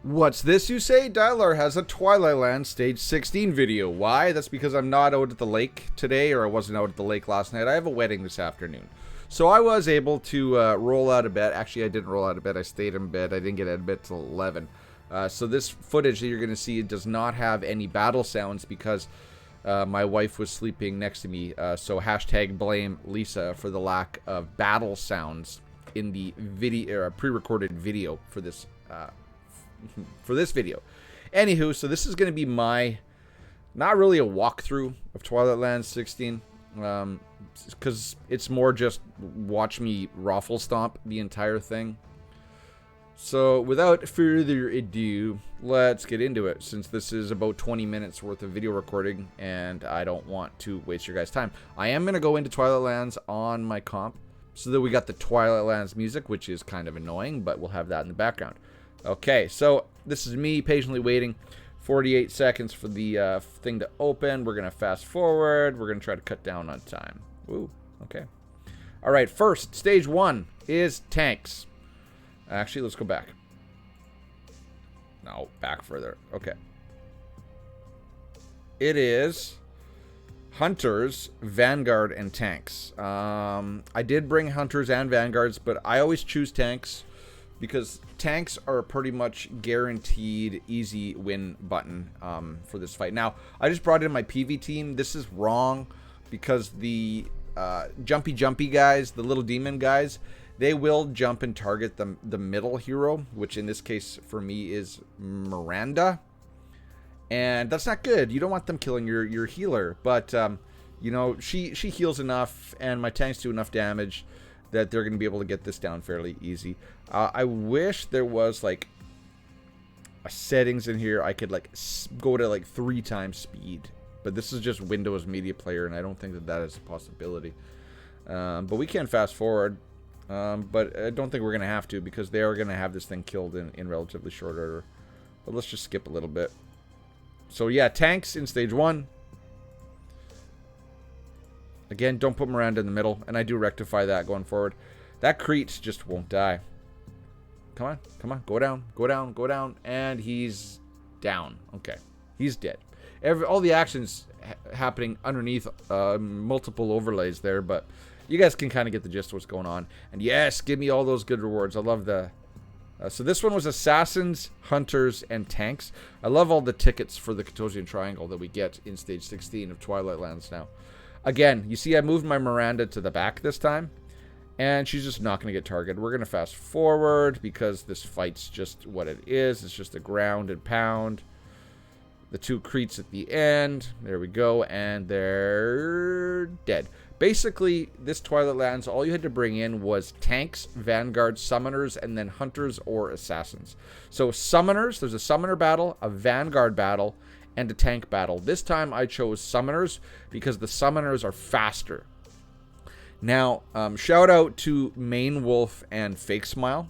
What's this, you say? Dialar has a Twilight Land Stage 16 video. Why? That's because I'm not out at the lake today, or I wasn't out at the lake last night. I have a wedding this afternoon. So I was able to roll out of bed. Actually, I didn't roll out of bed. I stayed in bed. I didn't get out of bed till 11. So this footage that you're going to see does not have any battle sounds because my wife was sleeping next to me. So hashtag blame Lisa for the lack of battle sounds in the video, pre-recorded video for this video. Anywho, so this is going to be my, not really a walkthrough of Twilight Land 16, because it's more just watch me raffle stomp the entire thing. So without further ado, let's get into it, since this is about 20 minutes worth of video recording and I don't want to waste your guys' time. I am going to go into Twilight Lands on my comp, so that we got the Twilight Lands music, which is kind of annoying, but we'll have that in the background. Okay, so this is me patiently waiting 48 seconds for the thing to open. We're going to fast forward. We're going to try to cut down on time. Ooh, okay. All right, first, stage 1 is tanks. Actually, let's go back. No, back further. Okay. It is hunters, vanguard, and tanks. I did bring hunters and vanguards, but I always choose tanks, because tanks are pretty much guaranteed easy win button for this fight. Now, I just brought in my PV team. This is wrong because the jumpy guys, the little demon guys, they will jump and target the middle hero, which in this case for me is Miranda. And that's not good. You don't want them killing your healer. But, you know, she heals enough and my tanks do enough damage that they're going to be able to get this down fairly easy. I wish there was like a settings in here I could like go to like 3 times speed, but this is just Windows Media Player and I don't think that is a possibility. But we can fast forward, but I don't think we're going to have to, because they are going to have this thing killed in relatively short order. But let's just skip a little bit. So yeah, tanks in stage 1. Again, don't put Miranda in the middle, and I do rectify that going forward. That Crete just won't die. Come on, come on, go down, go down, go down, and he's down. Okay, he's dead. All the actions happening underneath multiple overlays there, but you guys can kind of get the gist of what's going on. And yes, give me all those good rewards. I love the... so this one was assassins, hunters, and tanks. I love all the tickets for the Katosian Triangle that we get in stage 16 of Twilight Lands now. Again, you see I moved my Miranda to the back this time, and she's just not going to get targeted. We're going to fast forward because this fight's just what it is. It's just a ground and pound. The 2 Cretes at the end. There we go, and they're dead. Basically, this Twilight Lands, all you had to bring in was tanks, vanguards, summoners, and then hunters or assassins. So summoners, there's a summoner battle, a vanguard battle, and a tank battle. This time I chose summoners because the summoners are faster. Now, shout out to Main Wolf and Fake Smile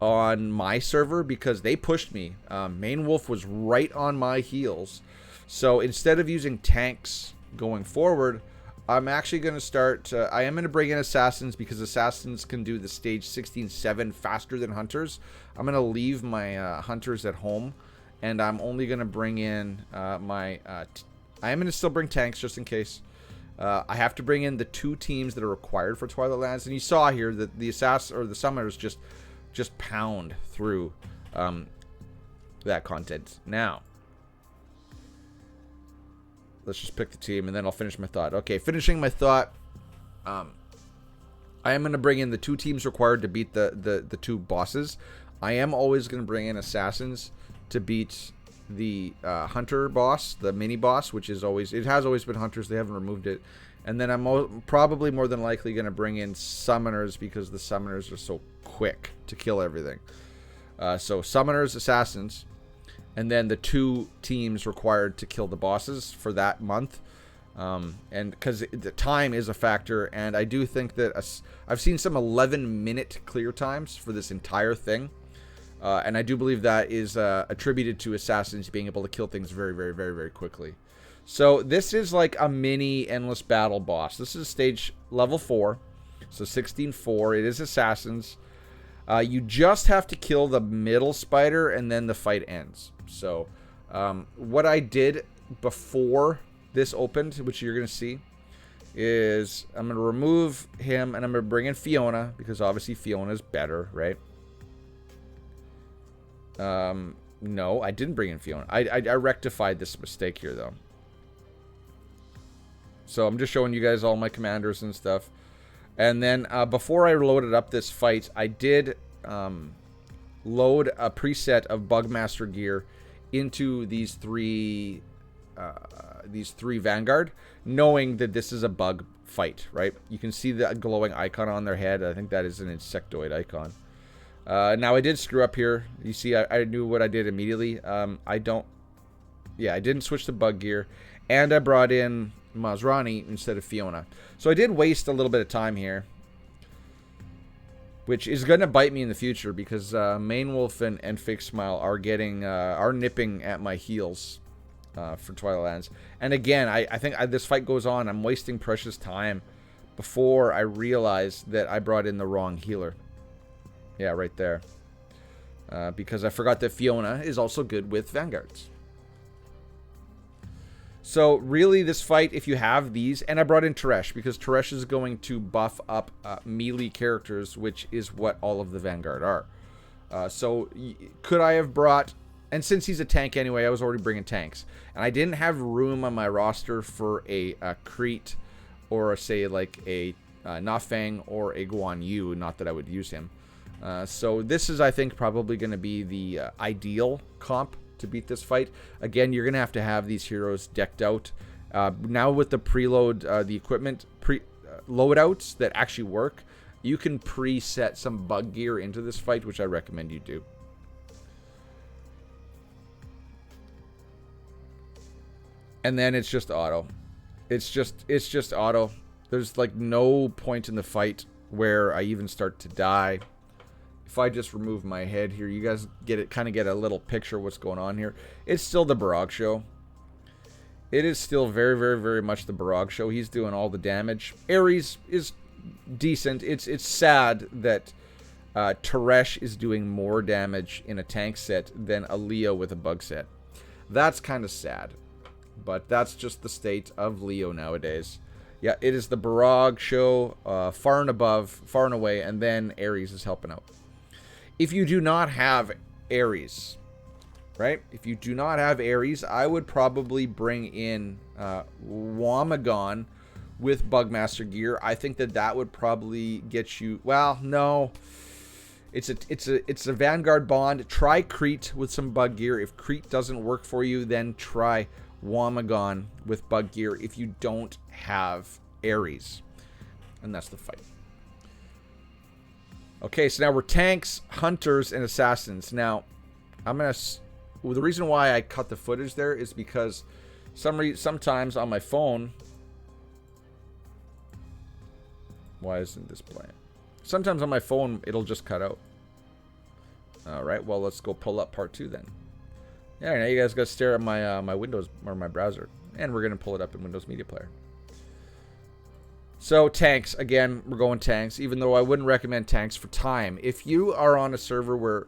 on my server because they pushed me. Main Wolf was right on my heels. So instead of using tanks going forward, I'm actually going to start... I am going to bring in assassins because assassins can do the stage 16-7 faster than hunters. I'm going to leave my hunters at home. And I'm only going to bring in my... I am going to still bring tanks just in case. I have to bring in the 2 teams that are required for Twilight Lands. And you saw here that the assassins or the summoners just pound through that content. Now, let's just pick the team and then I'll finish my thought. Okay, finishing my thought. I am going to bring in the 2 teams required to beat the 2 bosses. I am always going to bring in assassins to beat the hunter boss, the mini boss, which is always, it has always been hunters. They haven't removed it. And then I'm probably more than likely going to bring in summoners because the summoners are so quick to kill everything. So summoners, assassins, and then the 2 teams required to kill the bosses for that month. And because the time is a factor, and I do think that I've seen some 11-minute clear times for this entire thing. And I do believe that is attributed to assassins being able to kill things very, very, very, very quickly. So this is like a mini endless battle boss. This is stage level 4. So 16-4. It is assassins. You just have to kill the middle spider, and then the fight ends. So what I did before this opened, which you're going to see, is I'm going to remove him, and I'm going to bring in Fiona, because obviously Fiona's better, right? No, I didn't bring in Fiona. I rectified this mistake here, though. So I'm just showing you guys all my commanders and stuff. And then before I loaded up this fight, I did load a preset of Bugmaster gear into these three Vanguard, knowing that this is a bug fight, right? You can see the glowing icon on their head. I think that is an insectoid icon. Now, I did screw up here. You see, I knew what I did immediately. I didn't switch to bug gear, and I brought in Masrani instead of Fiona. So I did waste a little bit of time here, which is going to bite me in the future, because Main Wolf and Fake Smile are nipping at my heels for Twilight Lands. And again, I think this fight goes on. I'm wasting precious time before I realize that I brought in the wrong healer. Yeah, right there. Because I forgot that Fiona is also good with Vanguards. So really, this fight, if you have these, and I brought in Teresh, because Teresh is going to buff up melee characters, which is what all of the Vanguard are. So could I have brought, and since he's a tank anyway, I was already bringing tanks. And I didn't have room on my roster for a Crete, or say like a Nafang or a Guan Yu, not that I would use him. So this is, I think, probably going to be the ideal comp to beat this fight. Again, you're going to have these heroes decked out. Now with the preload, the equipment loadouts that actually work, you can preset some bug gear into this fight, which I recommend you do. And then it's just auto. It's just auto. There's like no point in the fight where I even start to die. If I just remove my head here, you guys kind of get a little picture of what's going on here. It's still the Barag show. It is still very, very, very much the Barag show. He's doing all the damage. Ares is decent. It's sad that Teresh is doing more damage in a tank set than a Leo with a bug set. That's kind of sad. But that's just the state of Leo nowadays. Yeah, it is the Barag show, far and above, far and away, and then Ares is helping out. If you do not have Ares, right? If you do not have Ares, I would probably bring in Wamagon with Bugmaster gear. I think that would probably get you. Well, no, it's a Vanguard bond. Try Crete with some bug gear. If Crete doesn't work for you, then try Wamagon with bug gear. If you don't have Ares, and that's the fight. Okay, so now we're tanks, hunters, and assassins. Now, the reason why I cut the footage there is because sometimes on my phone, why isn't this playing? Sometimes on my phone, it'll just cut out. All right, well, let's go pull up part 2 then. Yeah, now you guys got to stare at my my Windows or my browser, and we're gonna pull it up in Windows Media Player. So tanks, again, we're going tanks, even though I wouldn't recommend tanks for time. If you are on a server where,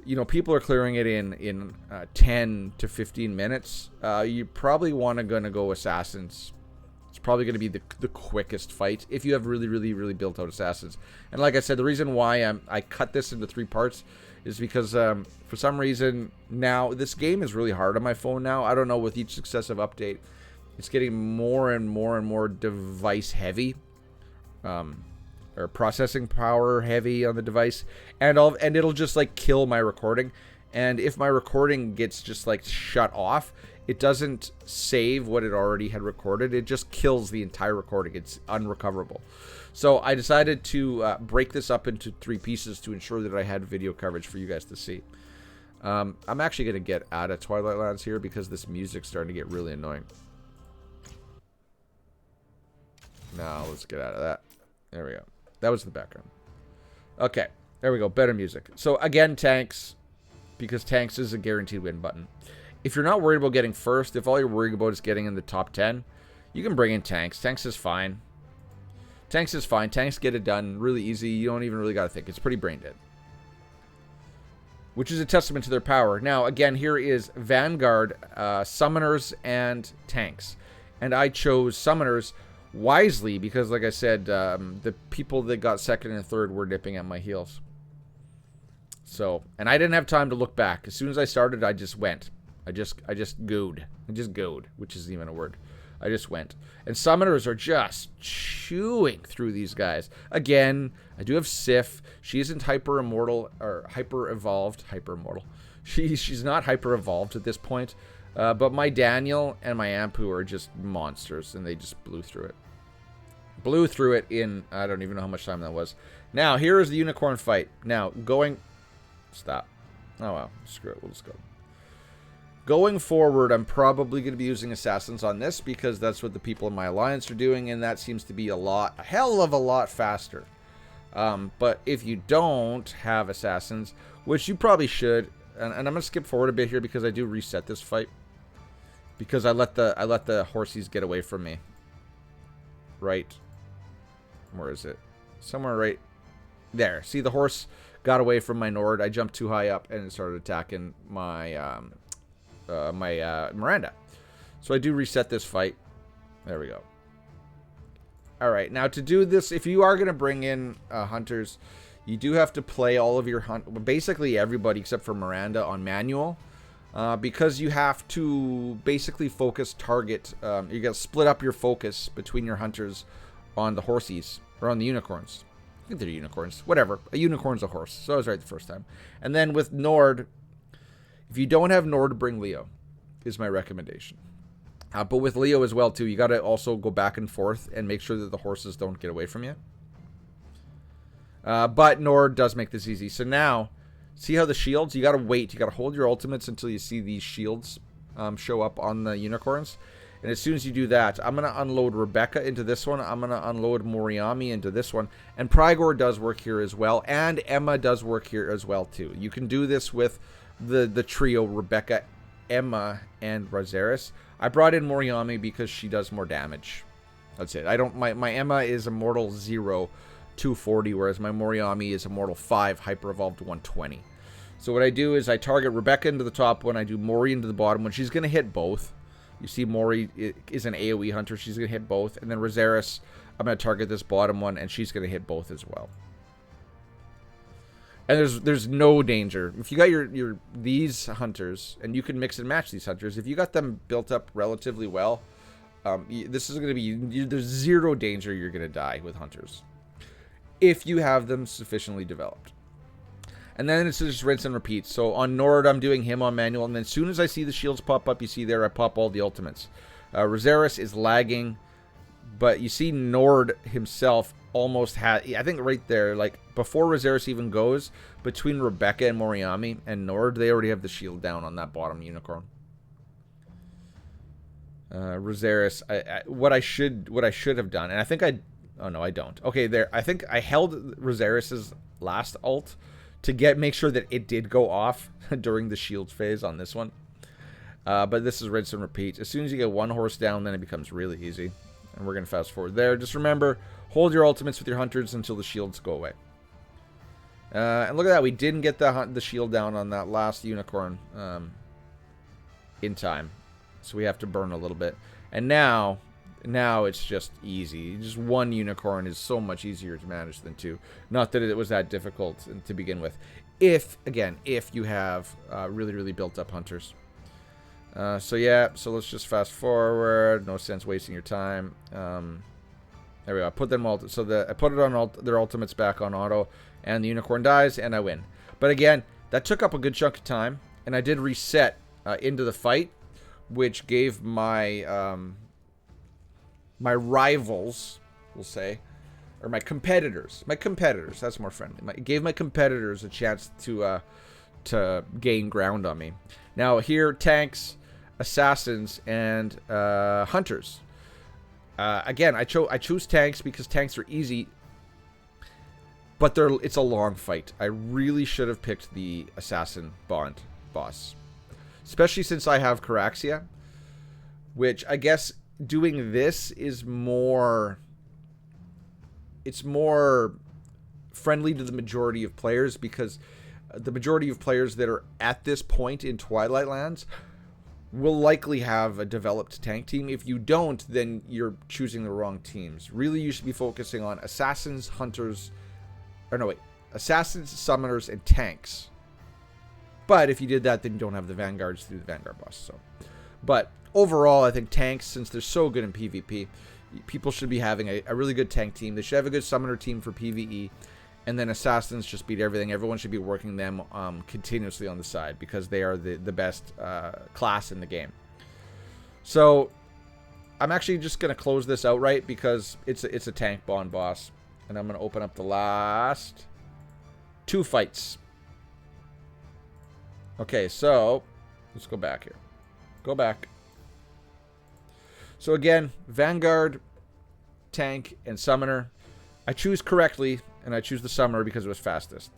you know, people are clearing it in 10 to 15 minutes, you probably want to go assassins. It's probably going to be the quickest fight if you have really, really, really built out assassins. And like I said, the reason why I cut this into 3 parts is because for some reason now this game is really hard on my phone now. I don't know, with each successive update, it's getting more and more and more device heavy, or processing power heavy on the device, and it'll just like kill my recording. And if my recording gets just like shut off, it doesn't save what it already had recorded. It just kills the entire recording. It's unrecoverable. So I decided to break this up into 3 pieces to ensure that I had video coverage for you guys to see. I'm actually going to get out of Twilight Lands here because this music's starting to get really annoying. Now let's get out of that. There we go. That was the background. Okay, there we go. Better music. So again, tanks, because tanks is a guaranteed win button. If you're not worried about getting first, if all you're worried about is getting in the top 10, you can bring in tanks. Tanks is fine. Tanks is fine. Tanks get it done really easy. You don't even really got to think. It's pretty brain dead. Which is a testament to their power. Now, again, here is Vanguard, Summoners, and Tanks. And I chose Summoners wisely because, like I said, the people that got second and third were nipping at my heels. So, and I didn't have time to look back. As soon as I started, I just went. I just gooed. I just gooed, which isn't even a word. I just went. And Summoners are just chewing through these guys. Again, I do have Sif. She isn't hyper-immortal or hyper-evolved. Hyper-immortal. She's not hyper-evolved at this point. But my Daniel and my Ampu are just monsters, and they just blew through it. Blew through it in, I don't even know how much time that was. Now, here is the unicorn fight. Now, going... Stop. Oh, well. Screw it. We'll just go. Going forward, I'm probably going to be using assassins on this because that's what the people in my alliance are doing, and that seems to be a hell of a lot faster. But if you don't have assassins, which you probably should, and I'm going to skip forward a bit here because I do reset this fight because I let the horsies get away from me. Right. Where is it? Somewhere right there. See, the horse got away from my Nord. I jumped too high up and it started attacking my Miranda. So I do reset this fight. There we go. Alright, now to do this, if you are going to bring in hunters, you do have to play all of your basically everybody except for Miranda on manual. Because you have to basically focus target. You got to split up your focus between your hunters on the horsies, or on the unicorns. I think they're unicorns. Whatever. A unicorn's a horse. So I was right the first time. And then with Nord, if you don't have Nord, bring Leo, is my recommendation. But with Leo as well, too, you got to also go back and forth and make sure that the horses don't get away from you. But Nord does make this easy. So now, see how the shields, you got to wait. You got to hold your ultimates until you see these shields show up on the unicorns. And as soon as you do that, I'm going to unload Rebecca into this one. I'm going to unload Moriami into this one. And Prygor does work here as well. And Emma does work here as well, too. You can do this with the trio, Rebecca, Emma, and Rosaris. I brought in Moriami because she does more damage. That's it. My Emma is Immortal 0, 240, whereas my Moriami is Immortal 5, Hyper Evolved 120. So what I do is I target Rebecca into the top one, I do Mori into the bottom one. She's going to hit both. You see Mori is an AoE hunter. She's going to hit both. And then Rosaris, I'm going to target this bottom one, and she's going to hit both as well. And there's no danger. If you got these hunters, and you can mix and match these hunters, if you got them built up relatively well, this is going to be, there's zero danger you're going to die with hunters. If you have them sufficiently developed. And then it's just rinse and repeat. So on Nord, I'm doing him on manual. And then as soon as I see the shields pop up, you see there, I pop all the ultimates. Rosaris is lagging. But you see Nord himself almost had, I think right there, like before Rosaris even goes, between Rebecca and Moriami and Nord, they already have the shield down on that bottom unicorn. Rosaris, what I should have done, and I think oh no, I don't. Okay, there, I think I held Rosaris's last ult to make sure that it did go off during the shields phase on this one. But this is rinse and repeat. As soon as you get one horse down, then it becomes really easy. And we're going to fast forward there. Just remember, hold your ultimates with your hunters until the shields go away. And look at that. We didn't get the shield down on that last unicorn in time. So we have to burn a little bit. And now it's just easy. Just one unicorn is so much easier to manage than two. Not that it was that difficult to begin with. If you have really, really built up hunters. So yeah, so let's just fast forward. No sense wasting your time. There we go. I put them all. So I put it on their ultimates back on auto, and the unicorn dies, and I win. But again, that took up a good chunk of time, and I did reset into the fight, which gave my my rivals, we'll say, or my competitors. That's more friendly. It gave my competitors a chance to gain ground on me. Now here, tanks, assassins, and hunters. Again, I choose tanks because tanks are easy, but it's a long fight. I really should have picked the assassin boss, especially since I have Caraxia, which I guess doing this is more it's more friendly to the majority of players, because the majority of players that are at this point in Twilight Lands will likely have a developed tank team. If you don't, then you're choosing the wrong teams. Really, you should be focusing on assassins, hunters, assassins, summoners, and tanks. But if you did that, then you don't have the vanguards through the vanguard boss. So, but overall, I think tanks, since they're so good in PvP, people should be having a really good tank team. They should have a good summoner team for PvE. And then assassins just beat everything. Everyone should be working them continuously on the side, because they are the best class in the game. So I'm actually just going to close this outright, because it's a tank bond boss. And I'm going to open up the last 2 fights. Okay, so let's go back here. Go back. So again, Vanguard, tank, and summoner. I choose correctly, and I choose the summoner because it was fastest.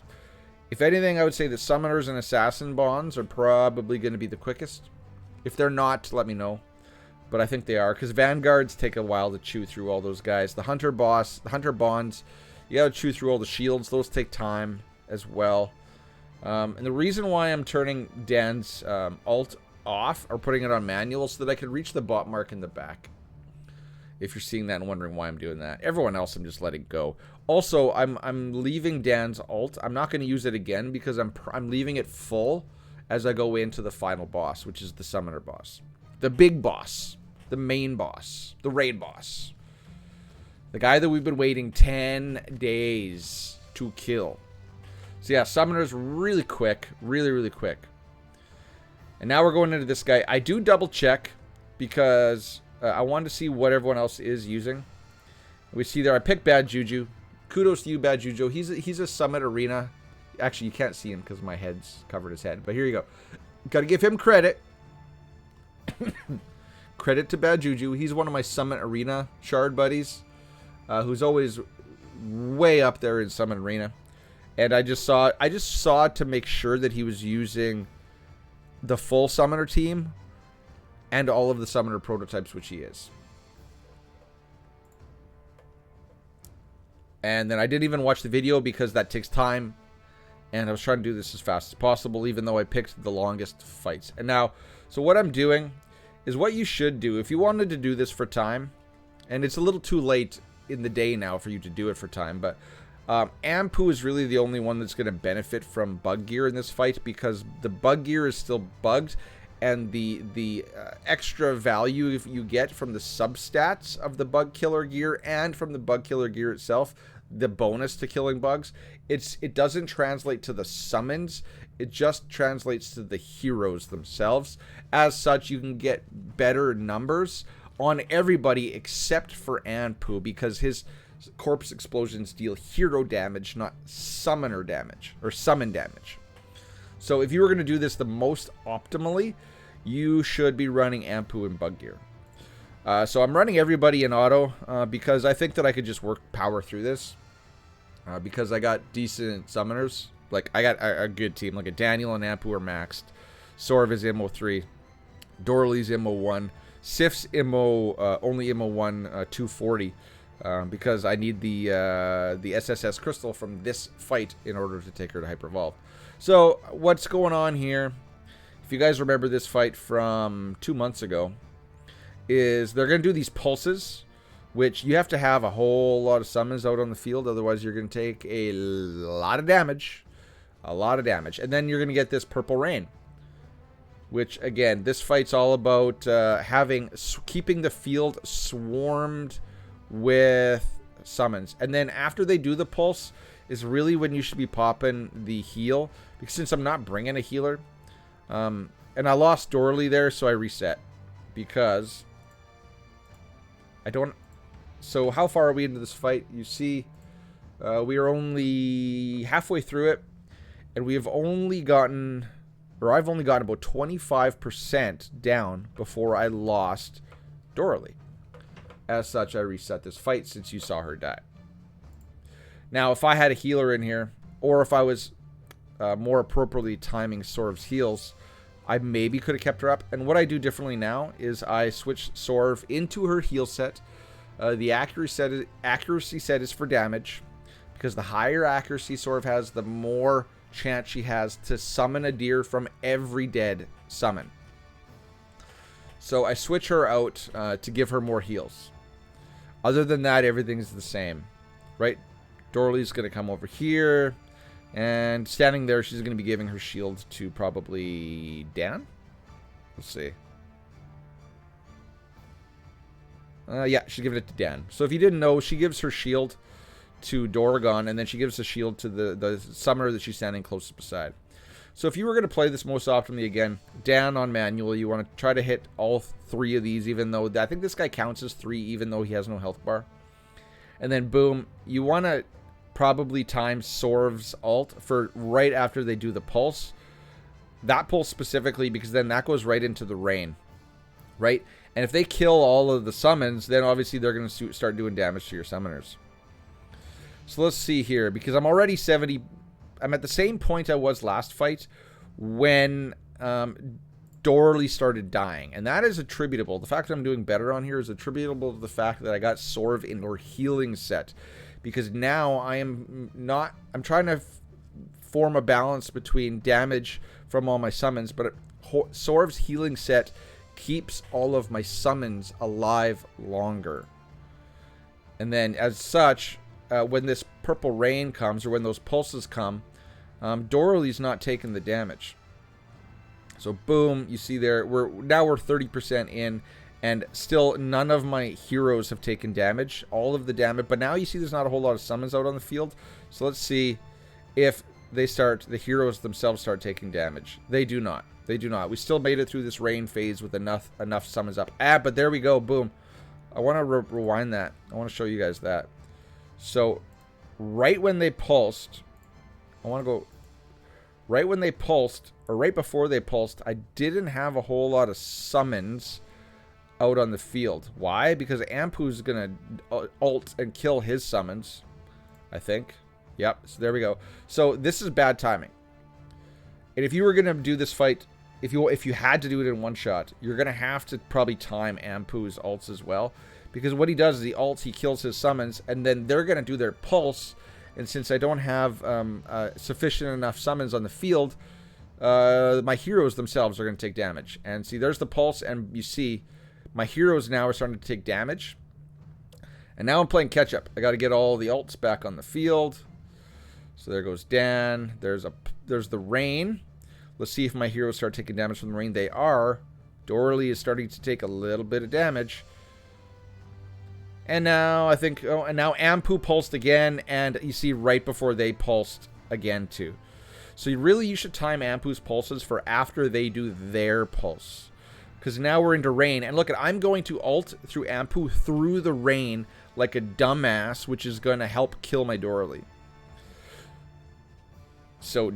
If anything, I would say the summoners and assassin bonds are probably going to be the quickest. If they're not, let me know. But I think they are, because vanguards take a while to chew through all those guys. The hunter bonds, you got to chew through all the shields. Those take time as well. And the reason why I'm turning Dan's alt off, or putting it on manual, so that I can reach the bot mark in the back. If you're seeing that and wondering why I'm doing that. Everyone else, I'm just letting go. Also, I'm leaving Dan's alt. I'm not going to use it again, because I'm leaving it full as I go into the final boss, which is the summoner boss. The big boss. The main boss. The raid boss. The guy that we've been waiting 10 days to kill. So yeah, summoner's really quick. Really, really quick. And now we're going into this guy. I do double check, because I wanted to see what everyone else is using. We see there, I picked Bad Juju. Kudos to you, Bad Juju. He's a Summit Arena. Actually, you can't see him because my head's covered his head. But here you go. Got to give him credit. Credit to Bad Juju. He's one of my Summit Arena shard buddies, who's always way up there in Summit Arena. And I just saw to make sure that he was using the full Summoner team and all of the Summoner prototypes, which he is. And then I didn't even watch the video, because that takes time. And I was trying to do this as fast as possible, even though I picked the longest fights. And now, so what I'm doing is what you should do. If you wanted to do this for time, and it's a little too late in the day now for you to do it for time, but Ampu is really the only one that's going to benefit from bug gear in this fight, because the bug gear is still bugged. And the extra value if you get from the substats of the bug killer gear and from the bug killer gear itself, the bonus to killing bugs, it doesn't translate to the summons. It just translates to the heroes themselves. As such, you can get better numbers on everybody except for Anpu, because his corpse explosions deal hero damage, not summoner damage or summon damage. So if you were going to do this the most optimally, you should be running Ampu and bug gear. So I'm running everybody in auto because I think that I could just power through this. Because I got decent summoners. Like, I got a good team. Like, a Daniel and Ampu are maxed. Sorv is MO 3. Dorley's MO 1. Sif's MO, only MO 1, 240. Because I need the SSS crystal from this fight in order to take her to Hyper Evolve. So, what's going on here, if you guys remember this fight from 2 months ago, is they're going to do these pulses, which you have to have a whole lot of summons out on the field, otherwise you're going to take a lot of damage. A lot of damage. And then you're going to get this purple rain, which, again, this fight's all about keeping the field swarmed with summons. And then after they do the pulse is really when you should be popping the heal, because since I'm not bringing a healer, and I lost Dorley there, so I reset, because I don't. So how far are we into this fight? You see, we are only halfway through it, and we have only gotten, or I've only gotten about 25% down before I lost Dorley. As such, I reset this fight since you saw her die. Now, if I had a healer in here, or if I was more appropriately timing Sorv's heals, I maybe could have kept her up. And what I do differently now is I switch Sorv into her heal set. The accuracy set is for damage, because the higher accuracy Sorv has, the more chance she has to summon a deer from every dead summon. So I switch her out to give her more heals. Other than that, everything's the same, right? Dorley's going to come over here, and standing there, she's going to be giving her shield to probably Dan. Let's see. Yeah, she's giving it to Dan. So if you didn't know, she gives her shield to Doragon, and then she gives the shield to the summoner that she's standing closest beside. So if you were going to play this most optimally, again, Dan on manual, you want to try to hit all 3 of these, even though I think this guy counts as 3, even though he has no health bar. And then boom, you want to probably time Sorv's ult for right after they do the pulse. That pulse specifically, because then that goes right into the rain, right? And if they kill all of the summons, then obviously they're going to start doing damage to your summoners. So let's see here, because I'm already 70. I'm at the same point I was last fight when Dorley started dying. And that is attributable. The fact that I'm doing better on here is attributable to the fact that I got Sorv in her healing set. Because now I'm trying to form a balance between damage from all my summons, but Sorv's healing set keeps all of my summons alive longer. And then as such, when this purple rain comes, or when those pulses come, Dorley's not taking the damage. So boom, you see there, we're 30% in, and still none of my heroes have taken damage. All of the damage, but now you see there's not a whole lot of summons out on the field. So let's see if the heroes themselves start taking damage. They do not. They do not. We still made it through this rain phase with enough summons up. But there we go. Boom. I want to rewind that. I want to show you guys that. So, right when they pulsed, I want to go right when they pulsed, or right before they pulsed, I didn't have a whole lot of summons out on the field. Why? Because Ampu's going to ult and kill his summons, I think. Yep, so there we go. So, this is bad timing. And if you were going to do this fight, if you had to do it in one shot, you're going to have to probably time Ampu's ults as well. Because what he does is he ults, he kills his summons, and then they're going to do their pulse. And since I don't have sufficient enough summons on the field, my heroes themselves are going to take damage. And see, there's the pulse, and you see my heroes now are starting to take damage. And now I'm playing catch-up. I got to get all the ults back on the field. So there goes Dan. There's the rain. Let's see if my heroes start taking damage from the rain. They are. Dorley is starting to take a little bit of damage. And now I think, and now Ampu pulsed again, and you see right before they pulsed again too. So you should time Ampu's pulses for after they do their pulse. Because now we're into rain, and look, I'm going to ult through Ampu through the rain like a dumbass, which is going to help kill my Dorley. So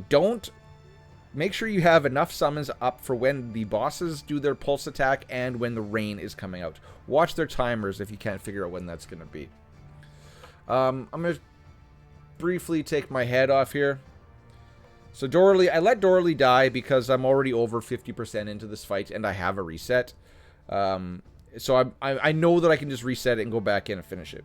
make sure you have enough summons up for when the bosses do their pulse attack and when the rain is coming out. Watch their timers if you can't figure out when that's going to be. I'm going to briefly take my head off here. So Dorley, I let Dorley die because I'm already over 50% into this fight and I have a reset. So I know that I can just reset it and go back in and finish it.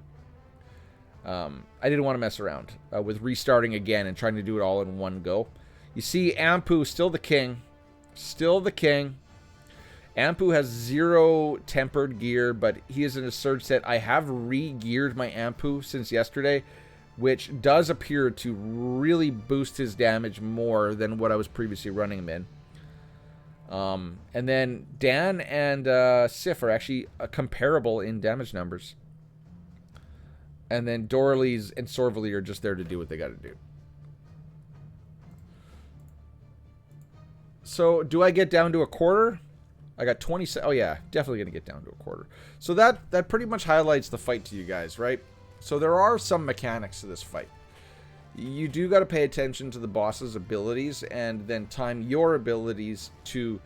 I didn't want to mess around with restarting again and trying to do it all in one go. You see Ampu, still the king. Still the king. Ampu has 0 tempered gear, but he is in a surge set. I have re-geared my Ampu since yesterday, which does appear to really boost his damage more than what I was previously running him in. And then Dan and Sif are actually comparable in damage numbers. And then Dorley's and Sorvely are just there to do what they got to do. So, do I get down to a quarter? I got 20. Oh, yeah. Definitely going to get down to a quarter. So, that pretty much highlights the fight to you guys, right? So, there are some mechanics to this fight. You do got to pay attention to the boss's abilities and then time your abilities to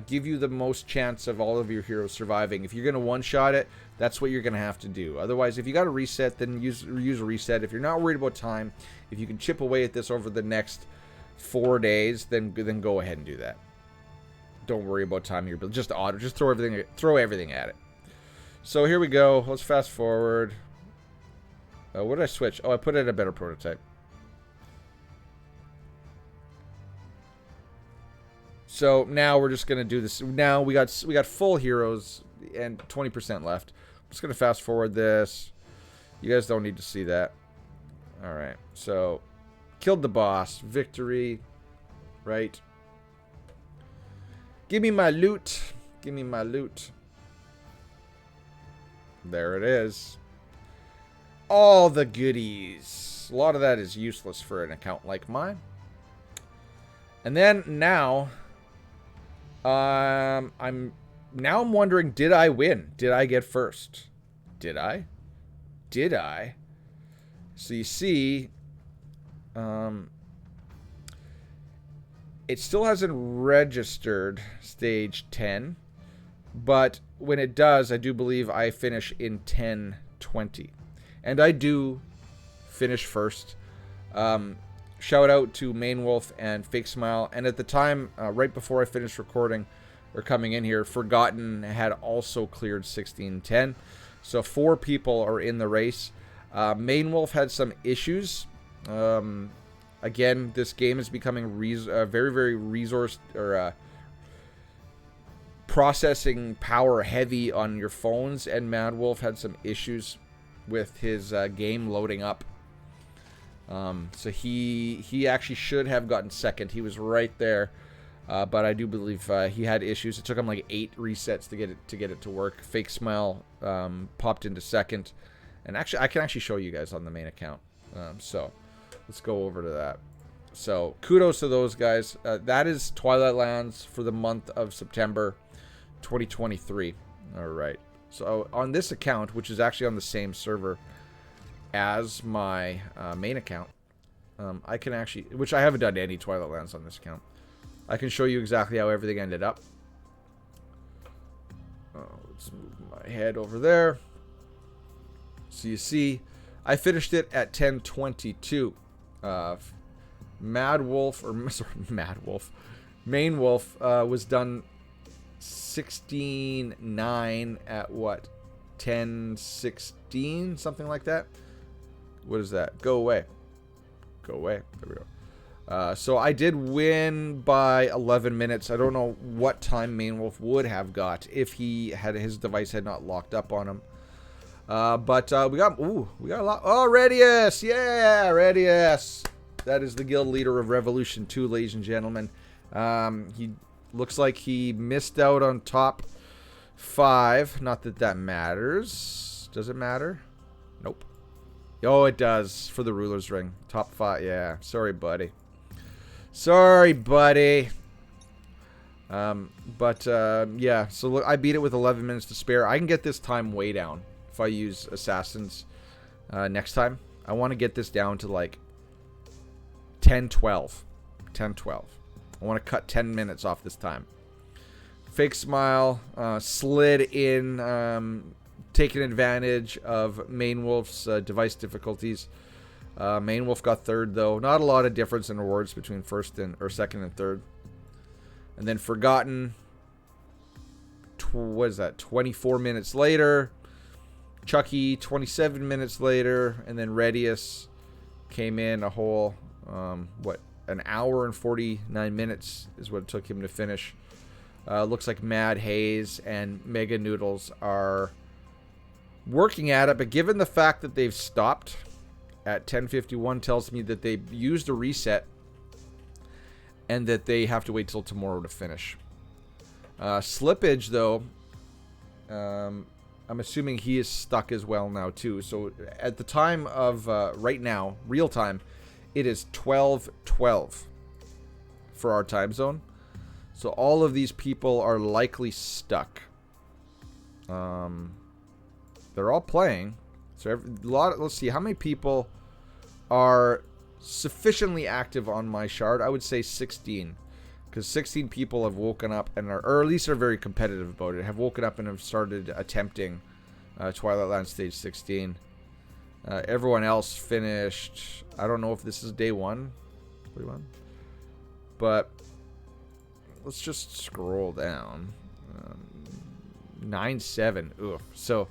give you the most chance of all of your heroes surviving. If you're going to one-shot it, that's what you're going to have to do. Otherwise, if you got to reset, then use a reset. If you're not worried about time, if you can chip away at this over the next 4 days, then go ahead and do that. Don't worry about time your build. Just throw everything at it. So here we go. Let's fast forward. What did I switch? Oh, I put in a better prototype. So now we're just gonna do this. Now we got full heroes and 20% left. I'm just gonna fast forward this. You guys don't need to see that. All right. So killed the boss. Victory. Right. Give me my loot. Give me my loot. There it is. All the goodies. A lot of that is useless for an account like mine. And then now, I'm wondering, did I win? Did I get first? Did I? Did I? So you see, it still hasn't registered stage 10, but when it does, I do believe I finish in 10:20. And I do finish first. Shout out to Main Wolf and Fake Smile. And at the time, right before I finished recording or coming in here, Forgotten had also cleared 16:10. So 4 people are in the race. Main Wolf had some issues. Again, this game is becoming very, very resource or processing power heavy on your phones, and Mad Wolf had some issues with his game loading up. So he actually should have gotten second. He was right there, but I do believe he had issues. It took him like 8 resets to get it to work. Fake Smile popped into second, and actually I can actually show you guys on the main account. So let's go over to that. So kudos to those guys. That is Twilight Lands for the month of September 2023. All right. So on this account, which is actually on the same server as my main account, I can actually, which I haven't done any Twilight Lands on this account, I can show you exactly how everything ended up. Let's move my head over there. So you see, I finished it at 10:22. Mad Wolf, or sorry, Mad Wolf, Main Wolf was done 16:09 at what? 10:16, something like that. What is that? Go away. Go away. There we go. So I did win by 11 minutes. I don't know what time Main Wolf would have got if his device had not locked up on him. But we got a lot. Oh, Radius! Yeah, Radius! That is the guild leader of Revolution 2, ladies and gentlemen. He looks like he missed out on top 5. Not that that matters. Does it matter? Nope. Oh, it does for the ruler's ring. Top 5. Yeah. Sorry, buddy. Sorry, buddy. Yeah. So look, I beat it with 11 minutes to spare. I can get this time way down if I use assassins next time. I want to get this down to like 10:12. 10:12. I want to cut 10 minutes off this time. Fake Smile slid in, taking advantage of Main Wolf's device difficulties. Main Wolf got third, though. Not a lot of difference in rewards between second and third. And then Forgotten, what is that? 24 minutes later. Chucky, 27 minutes later. And then Radius came in a whole, an hour and 49 minutes is what it took him to finish. Looks like Mad Haze and Mega Noodles are working at it, but given the fact that they've stopped at 10:51 tells me that they used a reset and that they have to wait till tomorrow to finish. Slippage, though, I'm assuming he is stuck as well now, too. So at the time of right now, real time, it is 12:12 for our time zone. So all of these people are likely stuck. They're all playing. So let's see, how many people are sufficiently active on my shard? I would say 16. Because 16 people have woken up and or at least are very competitive about it. Have woken up and have started attempting Twilight Land Stage 16. Everyone else finished. I don't know if this is day 1. But let's just scroll down. 9-7. Ugh. So,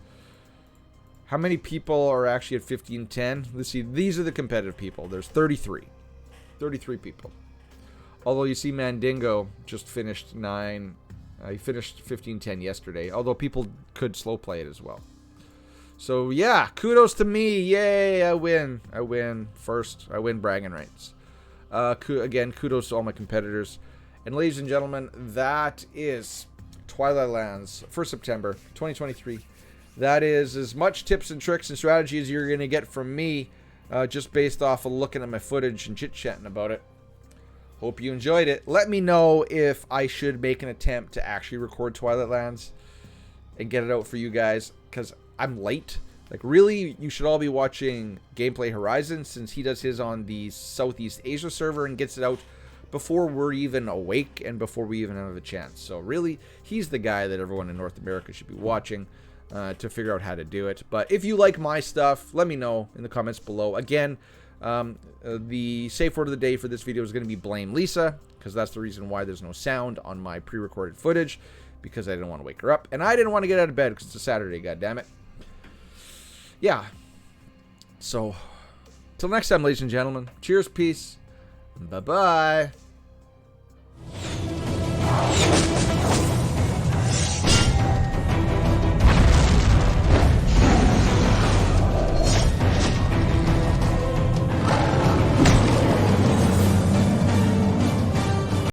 how many people are actually at 15-10? Let's see. These are the competitive people. There's 33. 33 people. Although you see Mandingo just finished 9. He finished 15-10 yesterday. Although people could slow play it as well. So, yeah. Kudos to me. Yay. I win. I win first. I win bragging rights. Again, kudos to all my competitors. And ladies and gentlemen, that is Twilight Lands for September 2023. That is as much tips and tricks and strategy as you're going to get from me, just based off of looking at my footage and chit-chatting about it. Hope you enjoyed it. Let me know if I should make an attempt to actually record Twilight Lands and get it out for you guys, because I'm late. Like, really, you should all be watching Gameplay Horizon, since he does his on the Southeast Asia server and gets it out before we're even awake and before we even have a chance. So really, he's the guy that everyone in North America should be watching to figure out how to do it. But if you like my stuff, let me know in the comments below. Again, the safe word of the day for this video is going to be blame Lisa, because that's the reason why there's no sound on my pre-recorded footage, because I didn't want to wake her up. And I didn't want to get out of bed because it's a Saturday, goddammit. Yeah. So, till next time, ladies and gentlemen, cheers, peace, bye-bye.